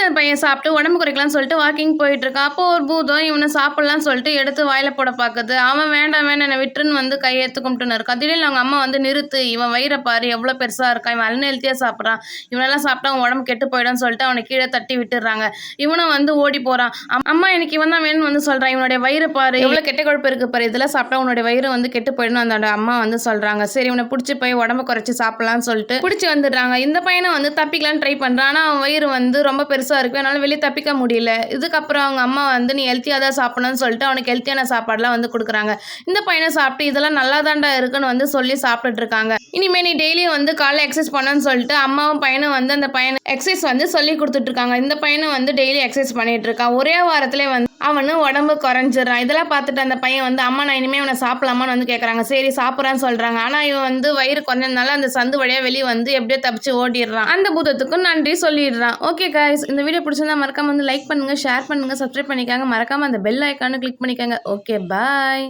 அந்த பையன் சாப்பிட்டு உடம்பு குறைக்கலாம்னு சொல்லிட்டு வாக்கிங் போயிட்டு இருக்கான். அப்போ ஒரு பூதம் இவனை சாப்பிடலாம்னு சொல்லிட்டு எடுத்து வாயில போட பார்க்குது. அவன் வேண்டாம் வேண்டாம் என்னை விட்டுருன்னு வந்து கையெடுத்து கும்பிட்டுன்னு இருக்கான். திடீர்னு அவங்க அம்மா வந்து நிறுத்து, இவன் வயிறை பாரு எவ்வளோ பெருசாக இருக்கான், இவன் அன்ஹெல்த்தியாக சாப்பிட்றான், இவனெல்லாம் சாப்பிட்டா அவன் உடம்பு கெட்டு போயிடும்னு சொல்லிட்டு அவனை கீழே தட்டி விட்டுடுறாங்க. இவனும் வந்து ஓடி போகிறான். அம்மா எனக்கு இவன் தான் வேணும்னு வந்து சொல்கிறான், இவனுடைய வயிறு பாரு எவ்வளோ கெட்ட கொழுப்பு இருக்கு பாரு, இதெல்லாம் சாப்பிட்டா உன்னுடைய வயிறு வந்து கெட்டு போயிடும் அந்த அம்மா வந்து சொல்கிறாங்க. சரி இவனை பிடிச்சி போய் உடம்பு குறைச்சி சாப்பிடலாம்னு சொல்லிட்டு பிடிச்சி வந்துடுறாங்க. இந்த பையனை வந்து தப்பிக்கலான்னு ட்ரை பண்ணுறான். ஆனால் அவன் வயிறு வந்து ரொம்ப பெருசாக இருக்கு, அதனால வெளியே தப்பிக்க முடியல. இதுக்கப்புறம் அவங்க அம்மா வந்து நீ ஹெல்த்தியாக தான் சாப்பிடணும்னு சொல்லிட்டு அவனுக்கு ஹெல்த்தியான சாப்பாடுலாம் வந்து கொடுக்குறாங்க. இந்த பையனை சாப்பிட்டு இதெல்லாம் நல்லா தாண்டா இருக்குன்னு வந்து சொல்லி சாப்பிட்டுட்டு இருக்காங்க. இனிமே நீ டெய்லியும் வந்து காலைல எக்ஸசைஸ் பண்ணணும்னு சொல்லிட்டு அம்மாவும் பையனும் வந்து அந்த பையனை எக்ஸசைஸ் வந்து சொல்லி கொடுத்துட்டு இருக்காங்க. இந்த பையனும் வந்து டெய்லி எக்ஸசைஸ் பண்ணிட்டு இருக்கான். ஒரே வாரத்திலே வந்து அவனு உடம்பு குறைஞ்சிடறான். இதெல்லாம் பார்த்துட்டு அந்த பையன் வந்து அம்மா நான் இனிமேல் அவனை சாப்பிடலாமான்னு வந்து கேட்குறாங்க. சரி சாப்பிட்றான்னு சொல்கிறாங்க. ஆனால் இவன் வந்து வயிறு குறைஞ்சதுனால அந்த சந்து வழியாக வெளியே வந்து எப்படியோ தப்பிச்சு ஓடிடுறான். அந்த பூதத்துக்கும் நன்றி சொல்லிடுறான். ஓகே கைஸ், இந்த வீடியோ பிடிச்சிருந்தா மறக்காம வந்து லைக் பண்ணுங்க, ஷேர் பண்ணுங்க, சப்ஸ்கிரைப் பண்ணிக்காங்க, மறக்காம அந்த பெல் ஐக்கானு கிளிக் பண்ணிக்கோங்க. Okay bye.